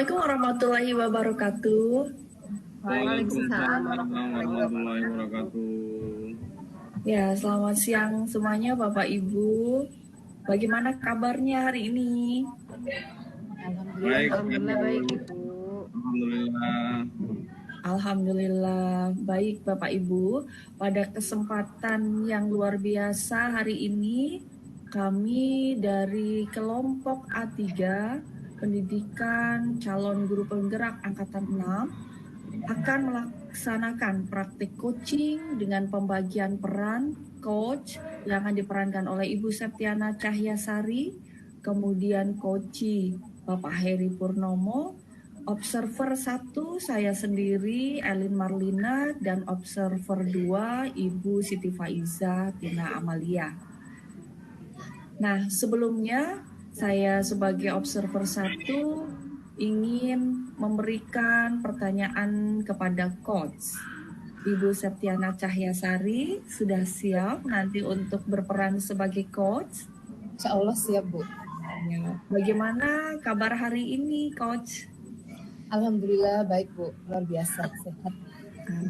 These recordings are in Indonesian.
Assalamualaikum warahmatullahi wabarakatuh. Waalaikumsalam warahmatullahi wabarakatuh. Ya, selamat siang semuanya Bapak Ibu. Bagaimana kabarnya hari ini? Alhamdulillah baik Ibu. Alhamdulillah baik Bapak Ibu. Pada kesempatan yang luar biasa hari ini, kami dari kelompok A3 Pendidikan Calon Guru Penggerak Angkatan 6 akan melaksanakan praktik coaching dengan pembagian peran coach yang akan diperankan oleh Ibu Septiana Cahyasari, kemudian coachi Bapak Heri Purnomo, observer 1 saya sendiri Elin Marlina, dan observer 2 Ibu Siti Faiza Tina Amalia. Nah, sebelumnya saya sebagai observer 1 ingin memberikan pertanyaan kepada coach. Ibu Septiana Cahyasari sudah siap nanti untuk berperan sebagai coach? Insya Allah siap Bu. Ya. Bagaimana kabar hari ini coach? Alhamdulillah baik Bu, luar biasa sehat.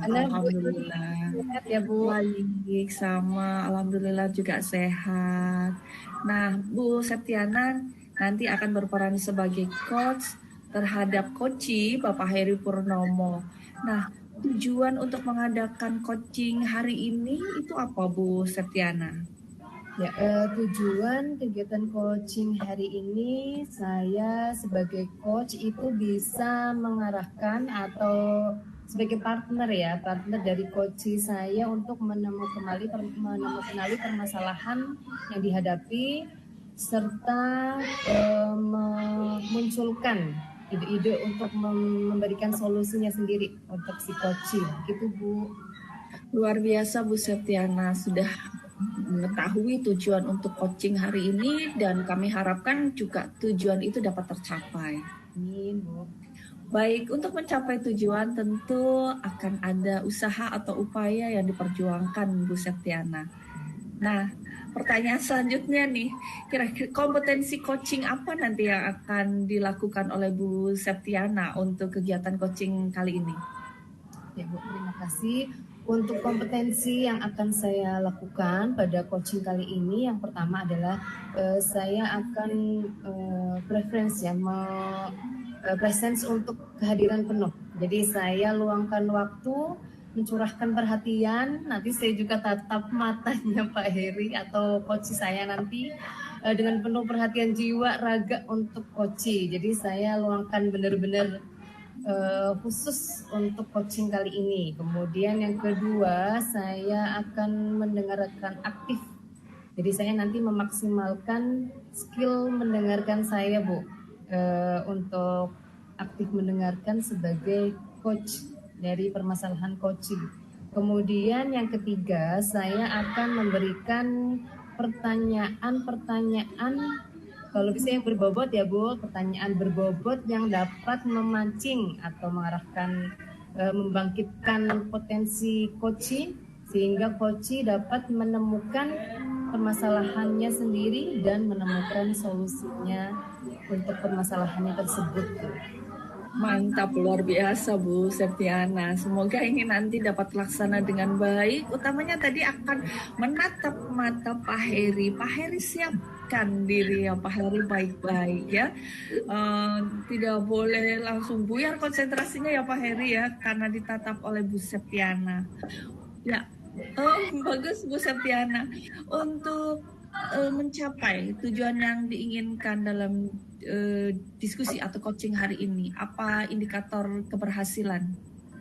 Alhamdulillah. Sehat ya Bu. Baik, sama alhamdulillah juga sehat. Nah, Bu Septiana nanti akan berperan sebagai coach terhadap coachi Bapak Heri Purnomo. Nah, tujuan untuk mengadakan coaching hari ini itu apa Bu Septiana? Ya, tujuan kegiatan coaching hari ini saya sebagai coach itu bisa mengarahkan atau sebagai partner dari coach saya untuk menemukan permasalahan yang dihadapi serta memunculkan ide-ide untuk memberikan solusinya sendiri untuk si coaching, gitu Bu. Luar biasa Bu Septiana sudah mengetahui tujuan untuk coaching hari ini dan kami harapkan juga tujuan itu dapat tercapai. Amin Bu. Baik, untuk mencapai tujuan tentu akan ada usaha atau upaya yang diperjuangkan Bu Septiana. Nah, pertanyaan selanjutnya nih, kira-kira kompetensi coaching apa nanti yang akan dilakukan oleh Bu Septiana untuk kegiatan coaching kali ini? Ya Bu, terima kasih. Untuk kompetensi yang akan saya lakukan pada coaching kali ini, yang pertama adalah saya akan presence untuk kehadiran penuh. Jadi saya luangkan waktu, mencurahkan perhatian. Nanti saya juga tatap matanya Pak Heri atau coach saya nanti dengan penuh perhatian jiwa raga untuk coach. Jadi saya luangkan benar-benar khusus untuk coaching kali ini. Kemudian yang kedua, saya akan mendengarkan aktif. Jadi saya nanti memaksimalkan skill mendengarkan saya Bu, untuk aktif mendengarkan sebagai coach dari permasalahan coaching. Kemudian yang ketiga, saya akan memberikan pertanyaan kalau bisa yang berbobot ya Bu, pertanyaan berbobot yang dapat memancing atau mengarahkan, membangkitkan potensi coach sehingga coach dapat menemukan permasalahannya sendiri dan menemukan solusinya untuk permasalahannya tersebut. Mantap, luar biasa Bu Septiana. Semoga ini nanti dapat terlaksana dengan baik. Utamanya tadi akan menatap mata Pak Heri. Pak Heri siapkan diri ya Pak Heri baik-baik ya. Tidak boleh langsung buyar konsentrasinya ya Pak Heri ya, karena ditatap oleh Bu Septiana. Ya, bagus Bu Septiana. Untuk mencapai tujuan yang diinginkan dalam diskusi atau coaching hari ini, apa indikator keberhasilan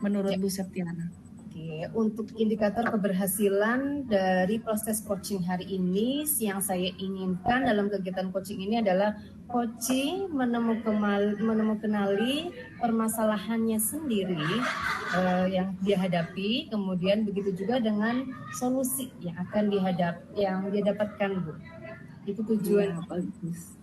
menurut Bu Septiana? Oke, untuk indikator keberhasilan dari proses coaching hari ini, yang saya inginkan dalam kegiatan coaching ini adalah coaching menemukanali permasalahannya sendiri yang dia hadapi, kemudian begitu juga dengan solusi yang akan dia dapatkan Bu. Itu tujuan. Ya, bagus.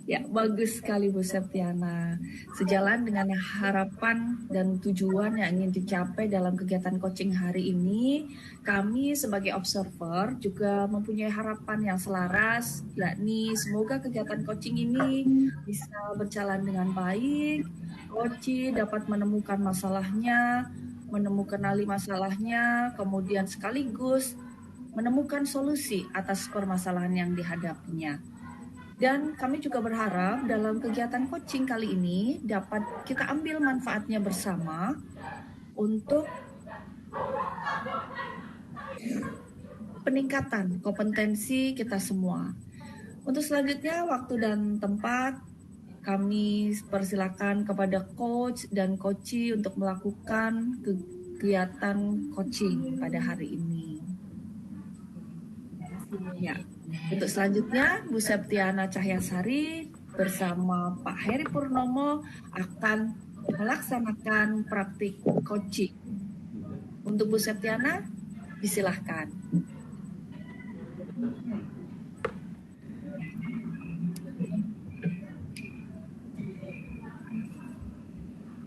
Ya, bagus sekali Bu Septiana. Sejalan dengan harapan dan tujuan yang ingin dicapai dalam kegiatan coaching hari ini, kami sebagai observer juga mempunyai harapan yang selaras, yakni semoga kegiatan coaching ini bisa berjalan dengan baik, coach dapat menemukan masalahnya, menemukan masalahnya, kemudian sekaligus menemukan solusi atas permasalahan yang dihadapinya. Dan kami juga berharap dalam kegiatan coaching kali ini dapat kita ambil manfaatnya bersama untuk peningkatan kompetensi kita semua. Untuk selanjutnya, waktu dan tempat kami persilakan kepada coach dan coachee untuk melakukan kegiatan coaching pada hari ini. Ya. Untuk selanjutnya, Bu Septiana Cahyasari bersama Pak Heri Purnomo akan melaksanakan praktik coaching. Untuk Bu Septiana, disilahkan.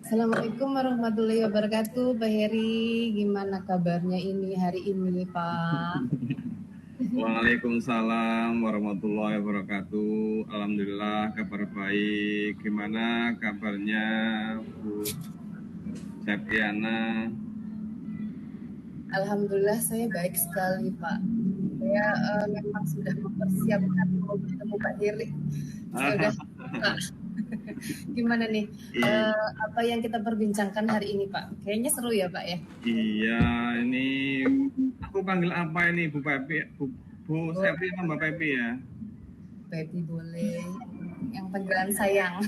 Assalamualaikum warahmatullahi wabarakatuh. Pak Heri, gimana kabarnya ini hari ini, Pak? Waalaikumsalam warahmatullahi wabarakatuh. Alhamdulillah kabar baik. Gimana kabarnya Bu Septiana? Alhamdulillah saya baik sekali, Pak. Saya memang sudah mempersiapkan mau bertemu Pak Heri. Sudah. Gimana nih? Apa yang kita perbincangkan hari ini, Pak? Kayaknya seru ya, Pak ya? Iya, ini aku panggil apa ini Bu Pepi? Bu Septi sama Mbak Pepi ya? Pepi boleh. Yang panggilan sayang.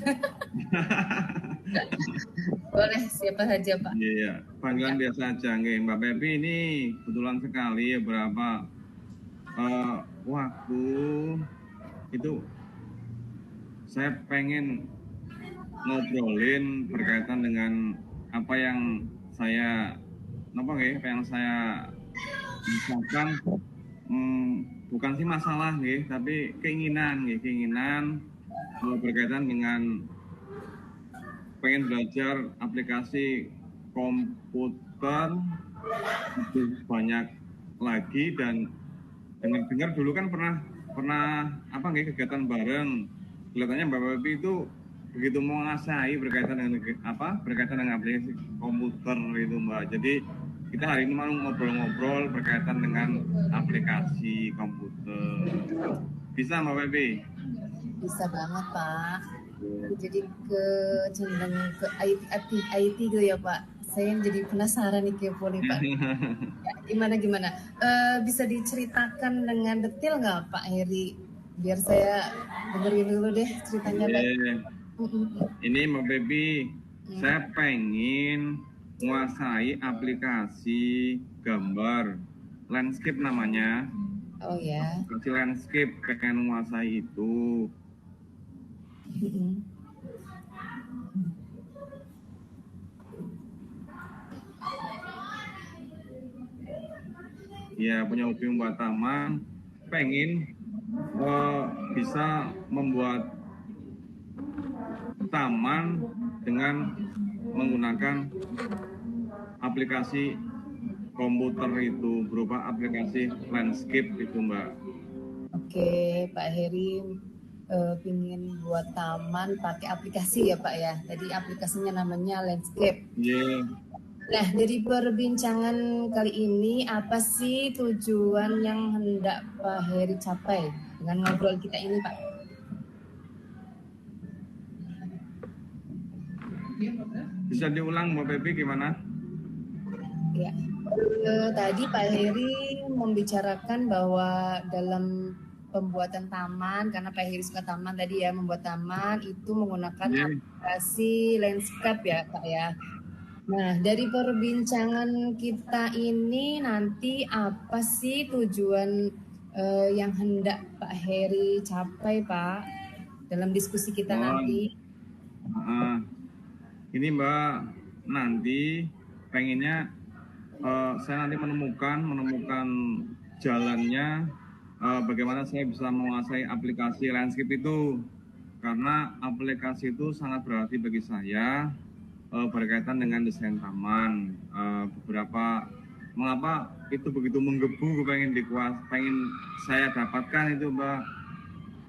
Boleh, siapa saja Pak. Iya, panggilan biasa aja. Mbak Pepi ini kebetulan sekali ya berapa waktu itu saya pengen ngobrolin berkaitan dengan apa yang saya misalkan bukan sih masalah tapi keinginan berkaitan dengan pengen belajar aplikasi komputer lebih banyak lagi. Dan dengar dulu kan pernah kegiatan bareng. Kelihatannya Mbak Pepi itu begitu menguasai berkaitan dengan aplikasi komputer itu Mbak. Jadi kita hari ini mau ngobrol-ngobrol berkaitan dengan aplikasi komputer. Bisa Mbak Pepi? Bisa banget Pak. Jadi cenderung ke IT gitu ya Pak. Saya jadi penasaran nih kepo nih Pak. Ya, gimana? Bisa diceritakan dengan detail nggak Pak Heri? Biar saya dengerin dulu deh ceritanya Pak. Ini Mbak Pepi, saya pengen menguasai aplikasi gambar landscape namanya. Oh ya. Aplikasi landscape, pengen menguasai itu. Ya, punya hobi membuat taman, pengen bisa membuat taman dengan menggunakan aplikasi komputer itu, berupa aplikasi landscape itu Mbak. Oke, Pak Heri pingin buat taman pakai aplikasi ya Pak ya. Tadi aplikasinya namanya landscape. Yeah. Nah, dari perbincangan kali ini apa sih tujuan yang hendak Pak Heri capai dengan ngobrol kita ini Pak? Bisa diulang Mbak Pepi gimana? Ya, tadi Pak Heri membicarakan bahwa dalam pembuatan taman, karena Pak Heri suka taman tadi ya, membuat taman itu menggunakan aplikasi landscape ya Pak ya. Nah, dari perbincangan kita ini nanti apa sih tujuan yang hendak Pak Heri capai Pak dalam diskusi kita nanti? Ini Mbak, nanti pengennya saya nanti menemukan jalannya bagaimana saya bisa menguasai aplikasi landscape itu. karena aplikasi itu sangat berarti bagi saya berkaitan dengan desain taman. Mengapa itu begitu menggebu, pengen saya dapatkan itu Mbak,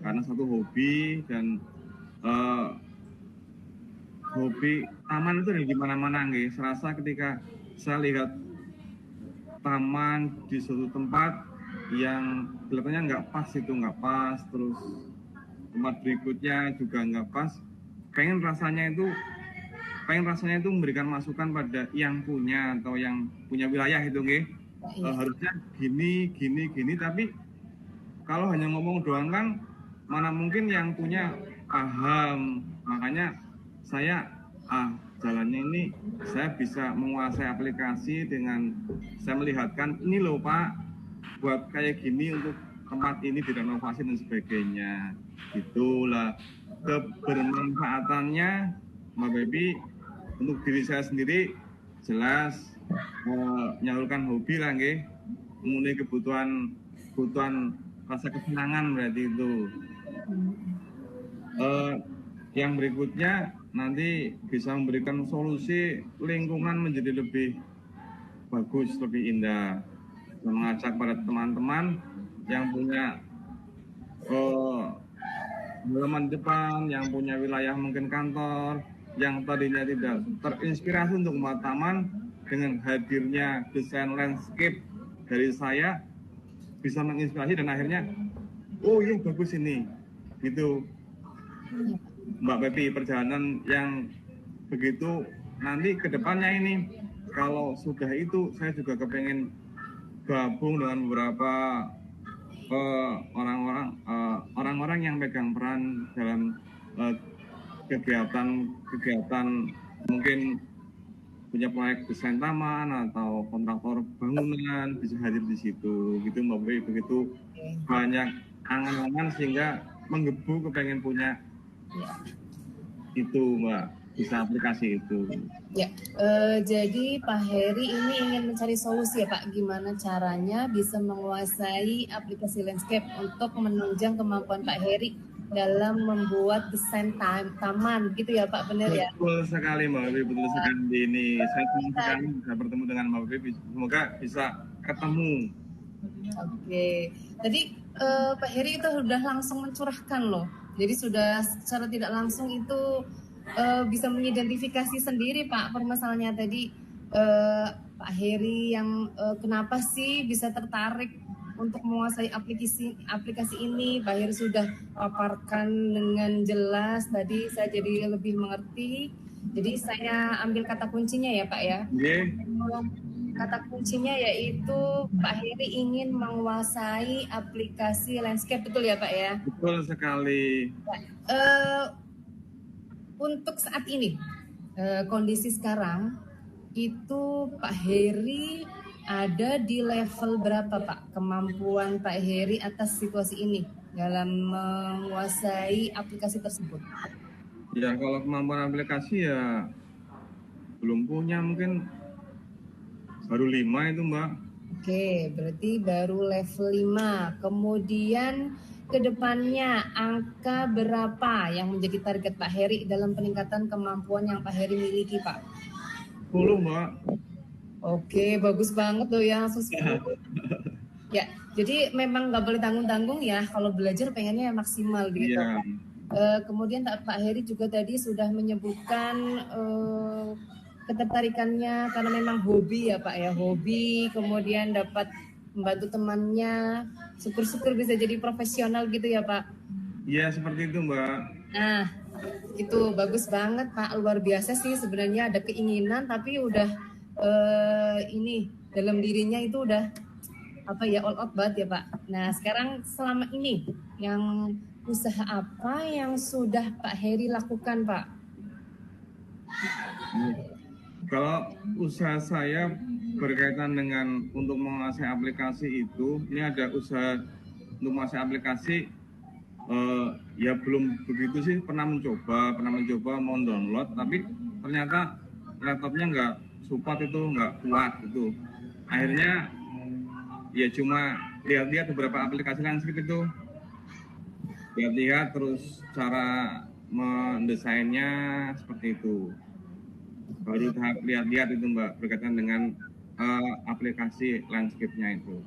karena satu hobi dan hobi taman itu ada di mana-mana nggih. Serasa ketika saya lihat taman di suatu tempat yang kelihatannya nggak pas, terus tempat berikutnya juga nggak pas, pengen rasanya itu memberikan masukan pada yang punya atau yang punya wilayah itu nggih. Harusnya gini, tapi kalau hanya ngomong doang kan mana mungkin yang punya paham. Makanya saya jalannya ini saya bisa menguasai aplikasi dengan saya melihatkan ini loh Pak, buat kayak gini untuk tempat ini direnovasi dan sebagainya. Itulah kebermanfaatannya Mbak Baby untuk diri saya sendiri, jelas menyalurkan hobi lah nggih, memenuhi kebutuhan rasa kesenangan berarti itu. Yang berikutnya nanti bisa memberikan solusi lingkungan menjadi lebih bagus, lebih indah. Dan mengajak pada teman-teman yang punya halaman depan, yang punya wilayah mungkin kantor, yang tadinya tidak terinspirasi untuk membuat taman, dengan hadirnya desain landscape dari saya bisa menginspirasi dan akhirnya oh iya bagus ini gitu. Mbak Pepi, perjalanan yang begitu nanti ke depannya ini, kalau sudah itu saya juga kepengen gabung dengan beberapa orang-orang yang pegang peran dalam kegiatan mungkin punya proyek desain taman atau kontraktor bangunan bisa hadir di situ gitu Mbak Pepi. Begitu banyak angan-angan sehingga menggebu kepengen punya itu Mbak, bisa aplikasi itu. Ya, jadi Pak Heri ini ingin mencari solusi ya Pak, gimana caranya bisa menguasai aplikasi landscape untuk menunjang kemampuan Pak Heri dalam membuat desain taman, gitu ya Pak, benar ya? Betul sekali Mbak Baby, betul sekali ini. Saya senang sekali bisa bertemu dengan Mbak Baby, semoga bisa ketemu. Oke, tadi Pak Heri itu sudah langsung mencurahkan loh, jadi sudah secara tidak langsung itu bisa mengidentifikasi sendiri Pak permasalahannya tadi, Pak Heri yang kenapa sih bisa tertarik untuk menguasai aplikasi ini. Pak Heri sudah paparkan dengan jelas tadi, saya jadi lebih mengerti. Jadi saya ambil kata kuncinya ya Pak ya. Kata kuncinya yaitu Pak Heri ingin menguasai aplikasi landscape, betul ya Pak ya? Betul sekali. Untuk saat ini, kondisi sekarang, itu Pak Heri ada di level berapa Pak? Kemampuan Pak Heri atas situasi ini dalam menguasai aplikasi tersebut? Ya kalau kemampuan aplikasi ya belum punya, mungkin baru 5 itu Mbak. Oke, berarti baru level 5. Kemudian kedepannya angka berapa yang menjadi target Pak Heri dalam peningkatan kemampuan yang Pak Heri miliki Pak? 10 Mbak. Oke, bagus banget loh ya, langsung 10. Ya, jadi memang nggak boleh tanggung-tanggung ya, kalau belajar pengennya maksimal gitu. Iya. Kemudian Pak Heri juga tadi sudah menyebutkan ketertarikannya karena memang hobi ya Pak ya, hobi, kemudian dapat membantu temannya, syukur-syukur bisa jadi profesional gitu ya Pak. Iya seperti itu Mbak. Nah itu bagus banget Pak, luar biasa sih sebenarnya, ada keinginan tapi udah ini dalam dirinya itu udah apa ya, all out banget ya Pak. Nah sekarang selama ini yang usaha apa yang sudah Pak Heri lakukan Pak? Kalau usaha saya berkaitan dengan untuk menguasai aplikasi itu, ini ada usaha untuk menguasai aplikasi, ya belum begitu sih, pernah mencoba mau download, tapi ternyata laptopnya nggak support itu, nggak kuat itu. Akhirnya ya cuma lihat-lihat beberapa aplikasi landscape itu, lihat-lihat terus cara mendesainnya seperti itu. Baru tahap lihat-lihat itu Mbak berkaitan dengan aplikasi landscape-nya itu.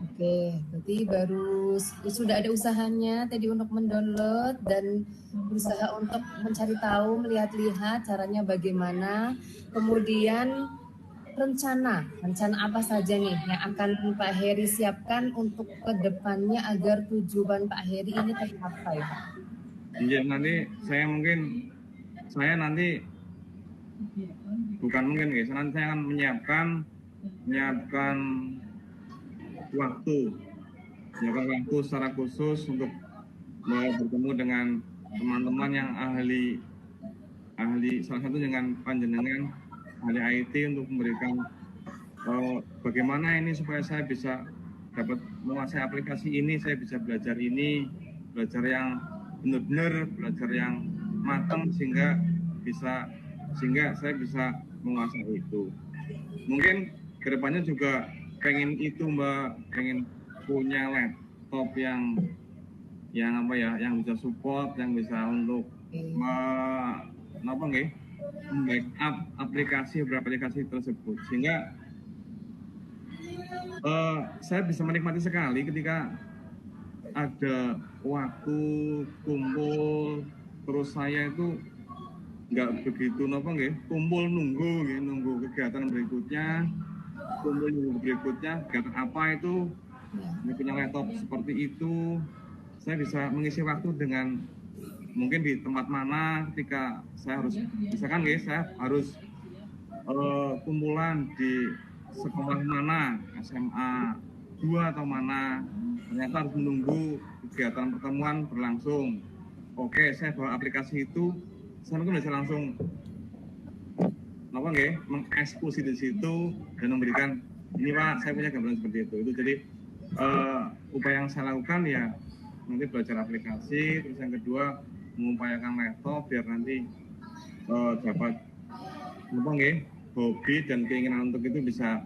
Oke, berarti baru sudah ada usahanya tadi untuk mendownload dan berusaha untuk mencari tahu, melihat-lihat caranya bagaimana. Kemudian rencana apa saja nih yang akan Pak Heri siapkan untuk kedepannya agar tujuan Pak Heri ini tercapai, Pak? Ya, nanti saya nanti bukan mungkin guys, nanti saya akan menyiapkan waktu secara khusus untuk bertemu dengan teman-teman yang ahli salah satu dengan panjenengan ahli IT untuk memberikan bagaimana ini supaya saya bisa dapat menguasai aplikasi ini, saya bisa belajar yang benar-benar, belajar yang matang sehingga saya bisa menguasai itu. Mungkin kedepannya juga pengen itu Mbak, pengen punya laptop yang bisa support, yang bisa untuk backup beberapa aplikasi tersebut, sehingga saya bisa menikmati sekali ketika ada waktu kumpul, terus saya itu nggak begitu kumpul nunggu kegiatan berikutnya, kegiatan apa itu, punya laptop seperti itu, saya bisa mengisi waktu dengan mungkin di tempat mana ketika saya harus, misalkan saya harus kumpulan di sekolah mana, SMA 2 atau mana, ternyata harus menunggu kegiatan pertemuan berlangsung. Oke, saya bawa aplikasi itu, saya mungkin bisa langsung mengeksekusi di situ dan memberikan, ini Pak, saya punya gambaran seperti itu. Jadi upaya yang saya lakukan ya nanti belajar aplikasi, terus yang kedua mengupayakan laptop biar nanti dapat hobi dan keinginan untuk itu bisa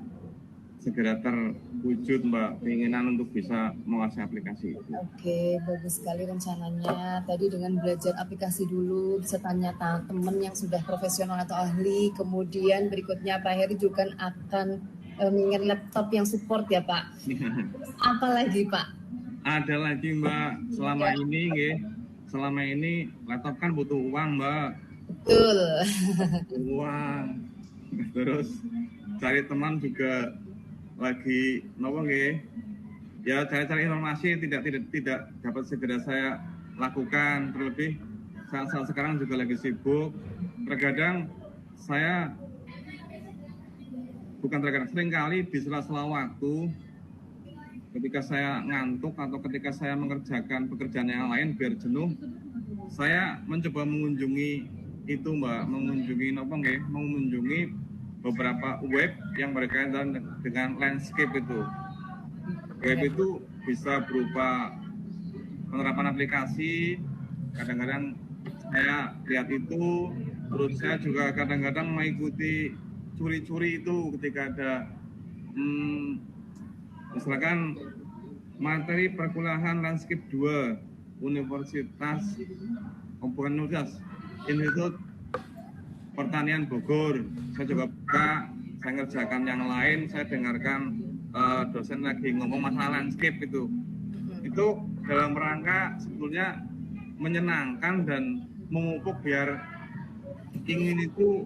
segera terwujud Mbak, keinginan untuk bisa menguasai aplikasi itu. Oke, bagus sekali rencananya. Tadi dengan belajar aplikasi dulu, bisa tanya teman yang sudah profesional atau ahli. Kemudian berikutnya Pak Heri juga akan mengingat laptop yang support ya Pak. Apa lagi Pak? Ada lagi Mbak, selama ini laptop kan butuh uang Mbak. Betul. Uang. Terus cari teman juga lagi ya, saya cari informasi tidak dapat segera saya lakukan, terlebih saat sekarang juga lagi sibuk. Sering kali di sela-sela waktu ketika saya ngantuk atau ketika saya mengerjakan pekerjaan yang lain biar jenuh, saya mencoba mengunjungi itu Mbak, mengunjungi beberapa web yang berkaitan dengan landscape itu. Web itu bisa berupa penerapan aplikasi, kadang-kadang saya lihat itu, terus saya juga kadang-kadang mengikuti curi-curi itu ketika ada misalkan materi perkuliahan landscape 2 Institut Pertanian Bogor, saya juga buka, saya ngerjakan yang lain, saya dengarkan dosen lagi ngomong masalah landscape itu dalam rangka sebetulnya menyenangkan dan memupuk biar ingin itu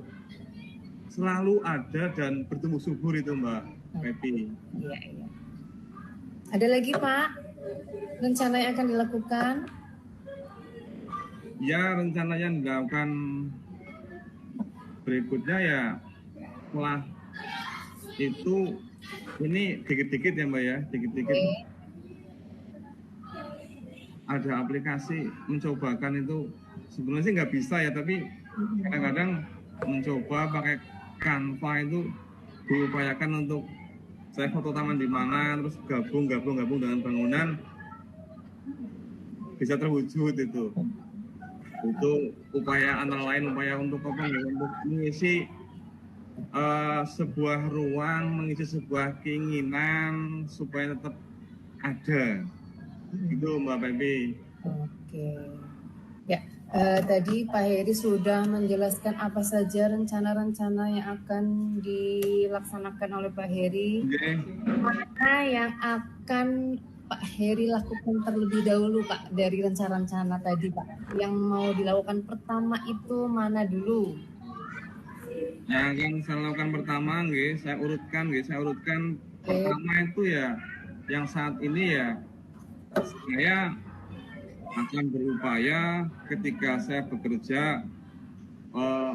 selalu ada dan bertumbuh subur itu Mbak Pepi. Iya. Ada lagi Pak rencana yang akan dilakukan? Ya, rencananya dilakukan berikutnya ya setelah itu, ini dikit-dikit ya Mbak ya, dikit-dikit ada aplikasi mencobakan itu, sebenarnya sih nggak bisa ya, tapi kadang-kadang mencoba pakai Canva itu diupayakan untuk saya foto taman di mana, terus gabung dengan bangunan bisa terwujud itu upaya antara lain untuk mengisi sebuah ruang, mengisi sebuah keinginan supaya tetap ada itu Mbak Pepi. Oke. Ya, tadi Pak Heri sudah menjelaskan apa saja rencana-rencana yang akan dilaksanakan oleh Pak Heri. Oke. Mana yang akan Pak Heri lakukan terlebih dahulu, Pak, dari rencana-rencana tadi, Pak? Yang mau dilakukan pertama itu mana dulu? Yang akan saya lakukan pertama, saya urutkan. Pertama itu ya, yang saat ini ya, saya akan berupaya ketika saya bekerja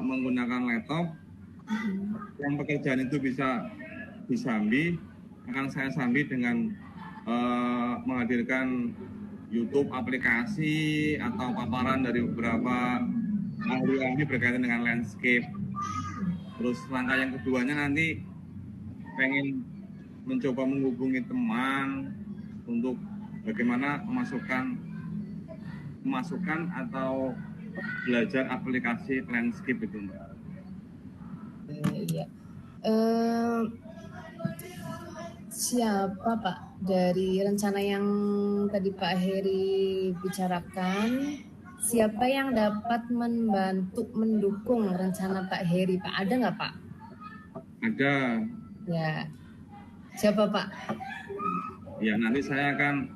menggunakan laptop, yang pekerjaan itu bisa disambi, akan saya sambi dengan menghadirkan YouTube aplikasi atau paparan dari beberapa ahli-ahli berkaitan dengan landscape. Terus langkah yang keduanya nanti pengen mencoba menghubungi teman untuk bagaimana memasukkan atau belajar aplikasi landscape itu, Mbak. Iya. Siapa Pak dari rencana yang tadi Pak Heri bicarakan? Siapa yang dapat membantu mendukung rencana Pak Heri, Pak? Ada nggak, Pak? Ada. Ya. Siapa, Pak? Ya, nanti saya akan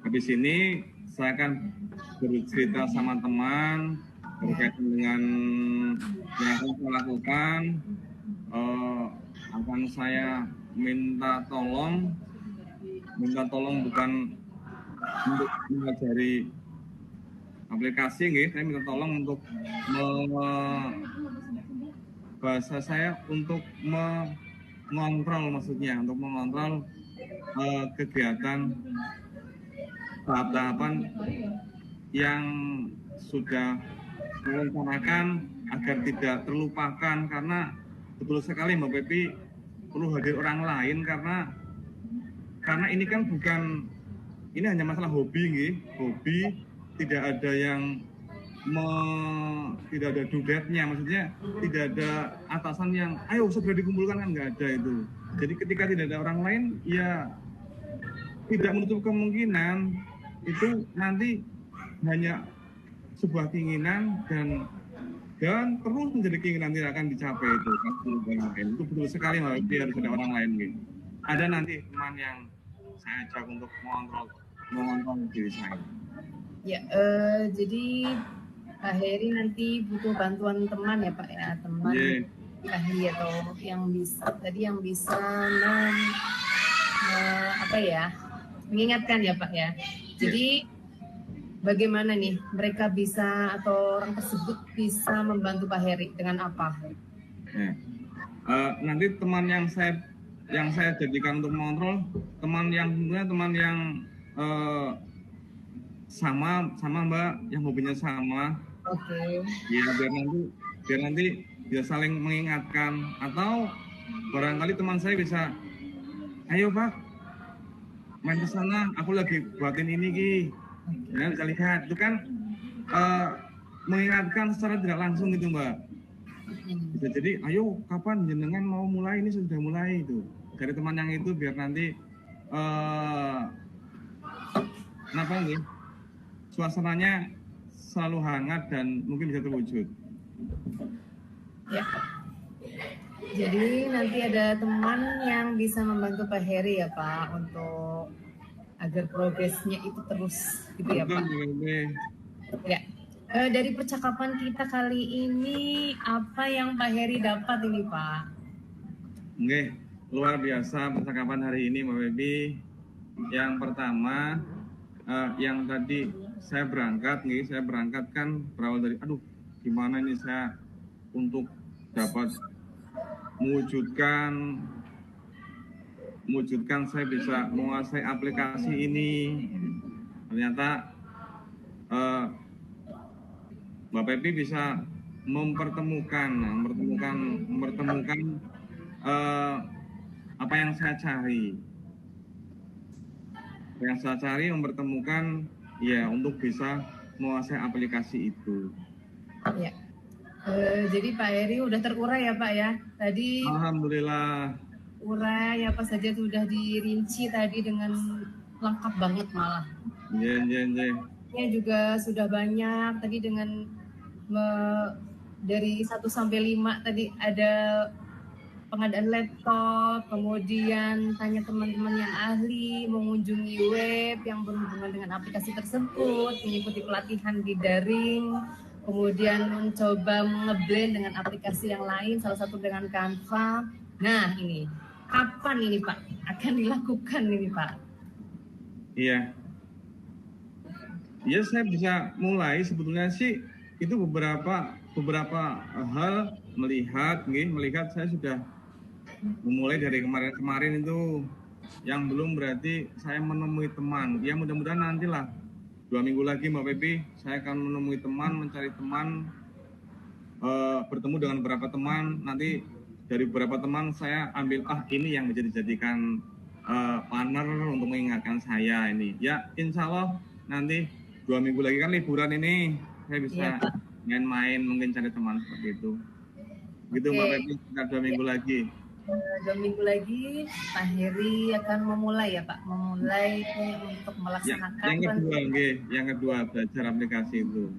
habis ini saya akan bercerita sama teman berkaitan dengan yang akan saya lakukan. Akan saya minta tolong bukan untuk mengajari aplikasi, saya minta tolong untuk bahasa saya untuk mengontrol, maksudnya untuk mengontrol kegiatan tahap-tahapan yang sudah merencanakan agar tidak terlupakan, karena betul sekali Mbak Pepi perlu hadir orang lain karena ini kan ini hanya masalah hobi, hobi, tidak ada yang tidak ada dudetnya, maksudnya tidak ada atasan yang ayo segera dikumpulkan, kan nggak ada itu. Jadi ketika tidak ada orang lain, ya tidak menutup kemungkinan itu nanti hanya sebuah keinginan dan terus menjadi keinginan tidak akan dicapai itu. Itu betul sekali Mbak, harus ada orang lain gitu. Ada nanti teman yang saya ajak untuk mengontrol diri saya. Ya, jadi Pak Heri nanti butuh bantuan teman ya Pak ya, teman ahli atau yang bisa mengingatkan ya Pak ya. Jadi bagaimana nih mereka bisa atau orang tersebut bisa membantu Pak Heri dengan apa? Nanti teman yang saya jadikan untuk mengontrol, teman yang sama Mbak, yang hobinya sama. Oke. Ya biar nanti bisa saling mengingatkan, atau barangkali teman saya bisa, ayo Pak, main ke sana, aku lagi buatin ini Ki. Ya, bisa lihat itu kan mengingatkan secara tidak langsung gitu Mbak. Bisa jadi ayo kapan jenengan mau mulai, ini sudah mulai itu dari teman yang itu, biar nanti suasananya selalu hangat dan mungkin bisa terwujud. Ya. Jadi nanti ada teman yang bisa membantu Pak Heri ya Pak untuk agar progresnya itu terus gitu ya Pak. Ya. Dari percakapan kita kali ini, apa yang Pak Heri dapat ini Pak? Oke, luar biasa percakapan hari ini Mbak Bebi. Yang pertama, yang tadi saya berangkat kan berawal dari gimana ini saya untuk dapat mewujudkan saya bisa menguasai aplikasi ini. Ternyata Mbak Pepi bisa mempertemukan apa yang saya cari. Mempertemukan ya untuk bisa menguasai aplikasi itu. Ya. Jadi Pak Heri udah terurai ya Pak ya. Tadi alhamdulillah urai apa saja sudah dirinci tadi dengan lengkap banget malah. Ini juga sudah banyak tadi dengan dari 1 sampai 5 tadi ada pengadaan laptop, kemudian tanya teman-teman yang ahli, mengunjungi web yang berhubungan dengan aplikasi tersebut, mengikuti pelatihan di daring, kemudian mencoba ngeblend dengan aplikasi yang lain, salah satu dengan Canva. Nah ini, kapan ini Pak akan dilakukan ini Pak? Iya. Ya saya bisa mulai sebetulnya sih itu beberapa hal melihat saya sudah memulai dari kemarin itu. Yang belum berarti saya menemui teman. Ya mudah-mudahan nantilah 2 minggu lagi Mbak Pepi saya akan menemui teman, mencari teman, bertemu dengan beberapa teman. Nanti dari beberapa teman saya ambil ini yang menjadikan partner untuk mengingatkan saya ini. Ya insya Allah nanti 2 minggu lagi kan liburan ini saya bisa main-main mungkin cari teman seperti itu. Gitu Mbak Pepi, sekitar 2 minggu lagi. 2 minggu lagi Pak Heri akan memulai ya Pak, memulai untuk melaksanakan. Yang kedua belajar aplikasi itu.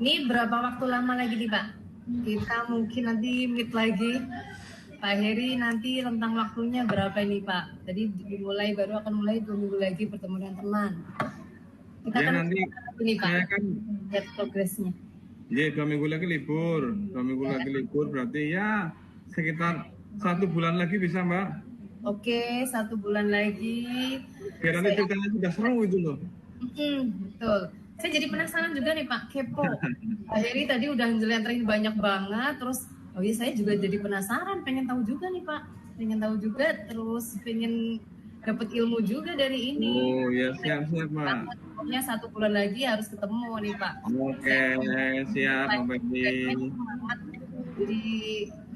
Ini berapa waktu lama lagi nih Pak? Kita mungkin nanti meet lagi. Pak Heri nanti rentang waktunya berapa ini Pak? Tadi baru akan mulai 2 minggu lagi bertemu dengan teman. Kita ya nanti ini Pak, saya kan lihat progresnya. Ya 2 minggu lagi libur, 2 minggu lagi libur berarti ya sekitar 1 bulan lagi bisa Mbak. Oke, 1 bulan lagi. Biar nanti ceritanya sudah seru itu loh. Betul. Saya jadi penasaran juga nih Pak, kepo. Pak Heri tadi udah ngelantarin banyak banget, terus saya juga jadi penasaran, pengen tahu juga nih Pak, terus pengen dapat ilmu juga dari ini. Oh ya siap Pak. Pokoknya 1 bulan lagi harus ketemu nih Pak. Oke, siap Mbak Pepi. Jadi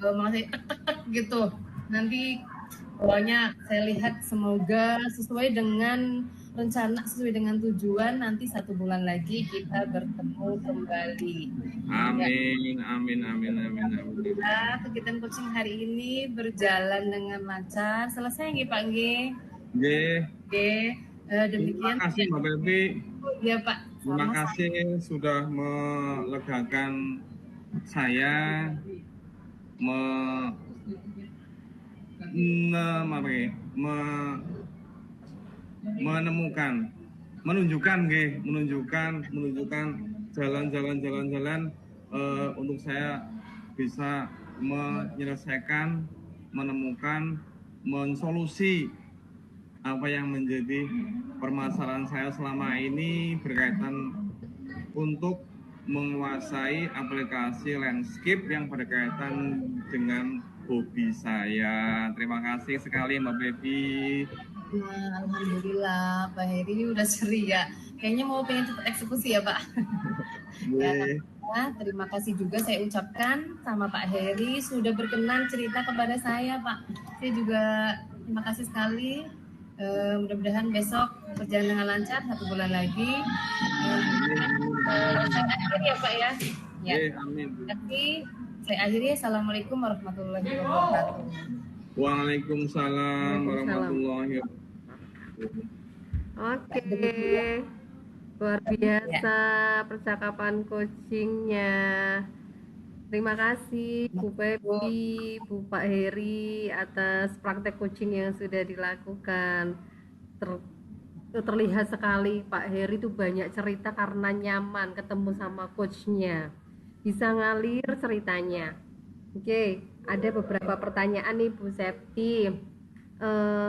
masih tek gitu. Nanti pokoknya saya lihat semoga sesuai dengan rencana, sesuai dengan tujuan, nanti 1 bulan lagi kita bertemu kembali. Amin. Kegiatan coaching hari ini berjalan dengan lancar. Selesai nggih Pak nggih? Nggih. Demikian. Terima kasih Mbak Pepi. Iya Pak. Terima kasih sudah melegakan saya menunjukkan jalan-jalan untuk saya bisa menyelesaikan, menemukan, mensolusi apa yang menjadi permasalahan saya selama ini berkaitan untuk menguasai aplikasi landscape yang berkaitan dengan hobi saya. Terima kasih sekali Mbak Pepi. Alhamdulillah Pak Heri ini udah ceria. Kayaknya pengen cepat eksekusi ya Pak. Ya, terima kasih juga saya ucapkan sama Pak Heri sudah berkenan cerita kepada saya Pak. Saya juga terima kasih sekali. Mudah-mudahan besok berjalan dengan lancar 1 bulan lagi. Saya akhiri ya Pak ya. Amin. Tapi saya akhiri. Assalamualaikum warahmatullahi wabarakatuh. Waalaikumsalam warahmatullahi wabarakatuh. Oke. Luar biasa percakapan coachingnya. Terima kasih Bu Pepi, Bu Pak Heri atas praktek coaching yang sudah dilakukan. Terlihat sekali Pak Heri itu banyak cerita karena nyaman ketemu sama coachnya. Bisa ngalir ceritanya. Oke, ada beberapa pertanyaan nih Bu Septi.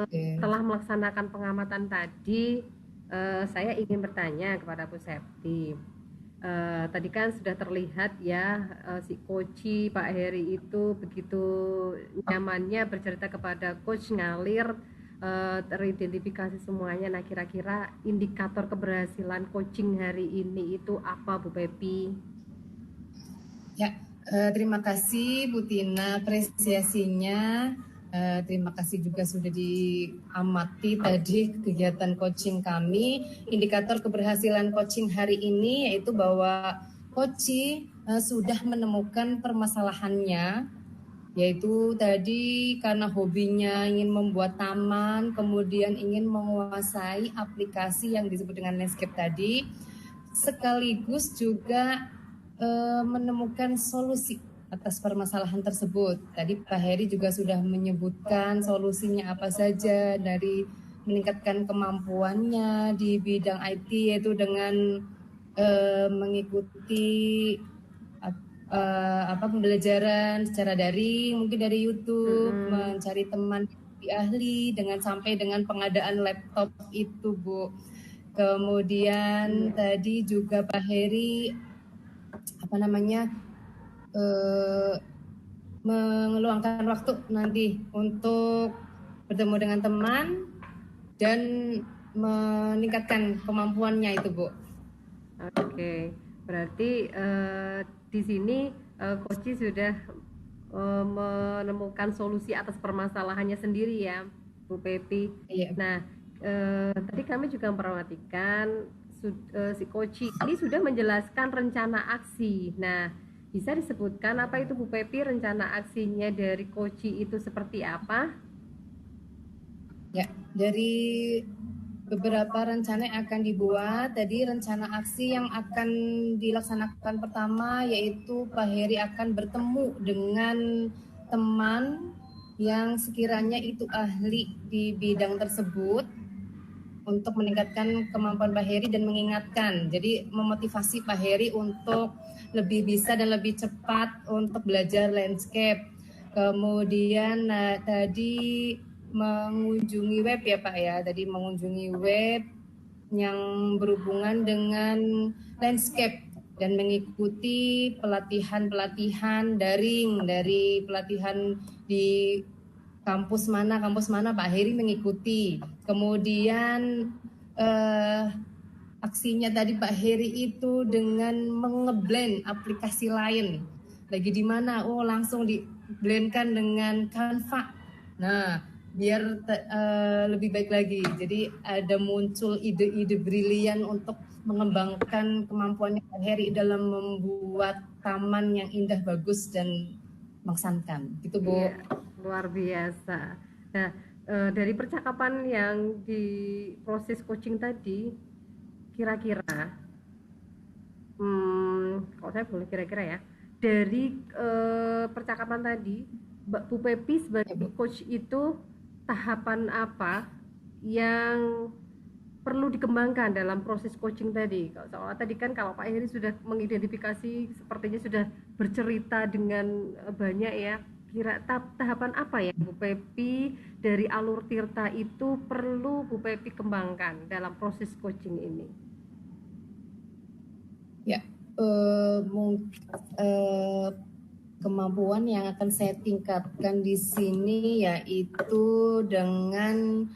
Setelah melaksanakan pengamatan tadi, saya ingin bertanya kepada Bu Septi. Tadi kan sudah terlihat ya si coach Pak Heri itu begitu nyamannya bercerita kepada coach, ngalir, teridentifikasi semuanya. Nah kira-kira indikator keberhasilan coaching hari ini itu apa Bu Pepi? Ya, terima kasih Bu Tina apresiasinya. Terima kasih juga sudah diamati tadi kegiatan coaching kami. Indikator keberhasilan coaching hari ini yaitu bahwa coach sudah menemukan permasalahannya yaitu tadi karena hobinya ingin membuat taman, kemudian ingin menguasai aplikasi yang disebut dengan landscape tadi, sekaligus juga menemukan solusi atas permasalahan tersebut. Tadi Pak Heri juga sudah menyebutkan solusinya apa saja, dari meningkatkan kemampuannya di bidang IT, yaitu dengan mengikuti pembelajaran secara daring, mungkin dari YouTube, mencari teman ahli dengan sampai dengan pengadaan laptop itu, Bu. Kemudian tadi juga Pak Heri meluangkan waktu nanti untuk bertemu dengan teman dan meningkatkan kemampuannya itu, Bu. Oke, berarti di sini Koci sudah menemukan solusi atas permasalahannya sendiri ya, Bu Pepi. Iya. Nah, tadi kami juga memperhatikan si Koci ini sudah menjelaskan rencana aksi. Nah, bisa disebutkan apa itu Bu Pepi, rencana aksinya dari Koci itu seperti apa? Ya, dari beberapa rencana yang akan dibuat. Tadi rencana aksi yang akan dilaksanakan pertama yaitu Pak Heri akan bertemu dengan teman yang sekiranya itu ahli di bidang tersebut untuk meningkatkan kemampuan Pak Heri dan mengingatkan. Jadi memotivasi Pak Heri untuk lebih bisa dan lebih cepat untuk belajar landscape. Kemudian tadi mengunjungi web ya Pak ya, tadi mengunjungi web yang berhubungan dengan landscape dan mengikuti pelatihan-pelatihan daring dari pelatihan di kampus mana Pak Heri mengikuti. Kemudian aksinya tadi Pak Heri itu dengan mengeblend aplikasi lain. Lagi di mana? Oh, langsung di-blendkan dengan Canva. Nah, biar lebih baik lagi. Jadi ada muncul ide-ide brilian untuk mengembangkan kemampuannya Pak Heri dalam membuat taman yang indah, bagus dan mengsankan. Gitu, Bu. Iya, luar biasa. Nah, dari percakapan yang di proses coaching tadi, kira-kira, kalau saya boleh kira-kira ya, dari percakapan tadi, Bu Pepi sebagai coach itu tahapan apa yang perlu dikembangkan dalam proses coaching tadi? Soalnya tadi kan kalau Pak Heri sudah mengidentifikasi, sepertinya sudah bercerita dengan banyak ya. Kira tahapan apa ya Bu Pepi dari Alur Tirta itu perlu Bu Pepi kembangkan dalam proses coaching ini? Ya, kemampuan yang akan saya tingkatkan di sini yaitu dengan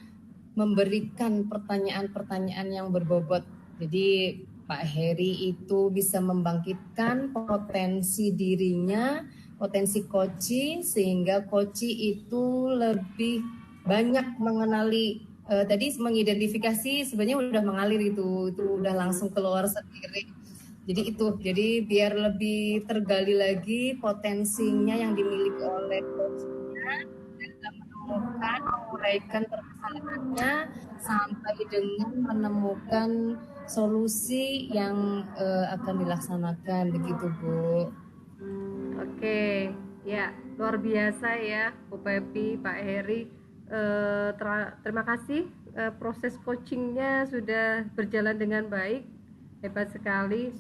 memberikan pertanyaan-pertanyaan yang berbobot. Jadi Pak Heri itu bisa membangkitkan potensi dirinya, potensi Koci, sehingga Koci itu lebih banyak mengenali. Tadi mengidentifikasi sebenarnya udah mengalir itu udah langsung keluar sendiri. Jadi biar lebih tergali lagi potensinya yang dimiliki oleh coachnya dan menemukan, menguraikan permasalahannya sampai dengan menemukan solusi yang akan dilaksanakan, begitu Bu. Oke, ya luar biasa ya Bu Pepi, Pak Heri. Terima kasih, proses coachingnya sudah berjalan dengan baik. Hebat sekali.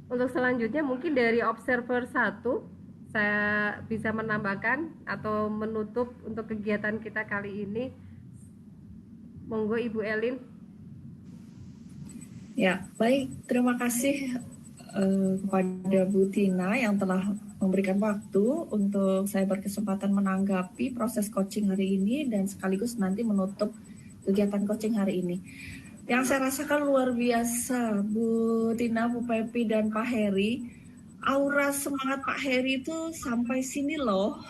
Untuk selanjutnya mungkin dari observer 1 saya bisa menambahkan atau menutup untuk kegiatan kita kali ini. Monggo Ibu Elin. Ya, baik. Terima kasih kepada Bu Tina yang telah memberikan waktu untuk saya berkesempatan menanggapi proses coaching hari ini dan sekaligus nanti menutup kegiatan coaching hari ini. Yang saya rasakan luar biasa, Bu Tina, Bu Pepi, dan Pak Heri. Aura semangat Pak Heri itu sampai sini loh.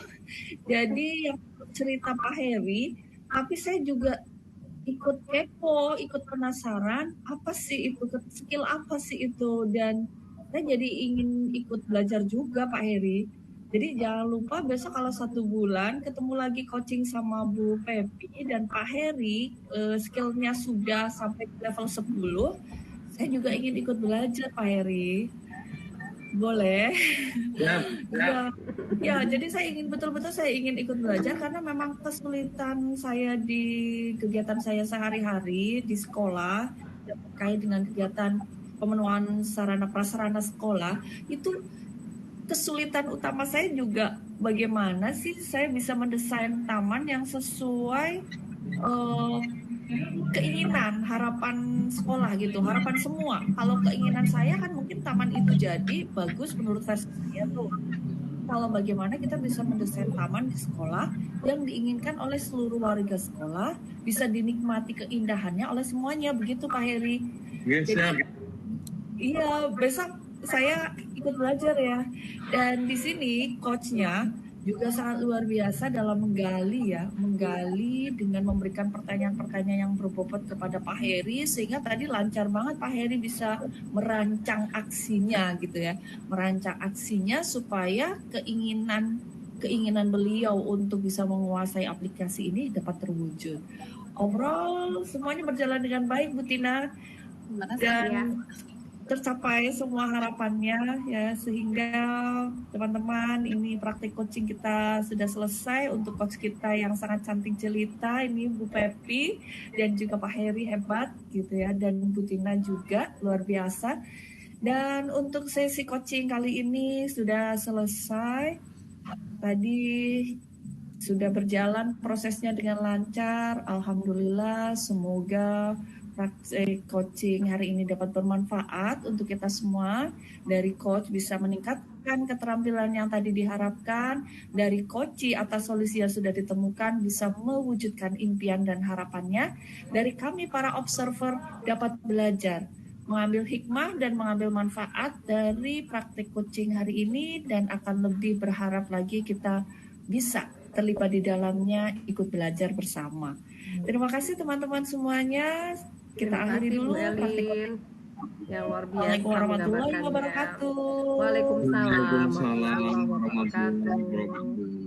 Jadi yang cerita Pak Heri, tapi saya juga ikut kepo, ikut penasaran, apa sih itu, skill apa sih itu. Dan saya jadi ingin ikut belajar juga Pak Heri. Jadi jangan lupa besok kalau 1 bulan ketemu lagi coaching sama Bu Pepi dan Pak Heri, skillnya sudah sampai level 10. Saya juga ingin ikut belajar Pak Heri. Boleh? Ya, Ya, ya, jadi betul-betul saya ingin ikut belajar karena memang kesulitan saya di kegiatan saya sehari-hari di sekolah terkait dengan kegiatan pemenuhan sarana prasarana sekolah itu kesulitan utama saya juga bagaimana sih saya bisa mendesain taman yang sesuai keinginan, harapan sekolah gitu, harapan semua. Kalau keinginan saya kan mungkin taman itu jadi bagus menurut versi saya tuh. Kalau bagaimana kita bisa mendesain taman di sekolah yang diinginkan oleh seluruh warga sekolah, bisa dinikmati keindahannya oleh semuanya, begitu Pak Heri. Oke, siap. Jadi iya, besok saya ikut belajar ya. Dan di sini coachnya juga sangat luar biasa dalam menggali dengan memberikan pertanyaan-pertanyaan yang berbobot kepada Pak Heri sehingga tadi lancar banget Pak Heri bisa merancang aksinya gitu ya. Merancang aksinya supaya keinginan beliau untuk bisa menguasai aplikasi ini dapat terwujud. Overall semuanya berjalan dengan baik Bu Tina Terima kasih. dan Ya. tercapai semua harapannya ya sehingga teman-teman ini praktik coaching kita sudah selesai untuk coach kita yang sangat cantik jelita ini Bu Pepi dan juga Pak Heri hebat gitu ya dan Bu Tina juga luar biasa dan untuk sesi coaching kali ini sudah selesai tadi sudah berjalan prosesnya dengan lancar alhamdulillah semoga praktik coaching hari ini dapat bermanfaat untuk kita semua. Dari coach bisa meningkatkan keterampilan yang tadi diharapkan. Dari coach atas solusi yang sudah ditemukan bisa mewujudkan impian dan harapannya. Dari kami para observer dapat belajar mengambil hikmah dan mengambil manfaat dari praktik coaching hari ini dan akan lebih berharap lagi kita bisa terlibat di dalamnya ikut belajar bersama. Terima kasih teman-teman semuanya. Kita Terima akhiri kasih dulu Bu praktik. Elin yang luar biasa Assalamualaikum warahmatullahi menggambarkannya. wabarakatuh. Waalaikumsalam Waalaikumsalam warahmatullahi warahmatullahi wabarakatuh. wabarakatuh.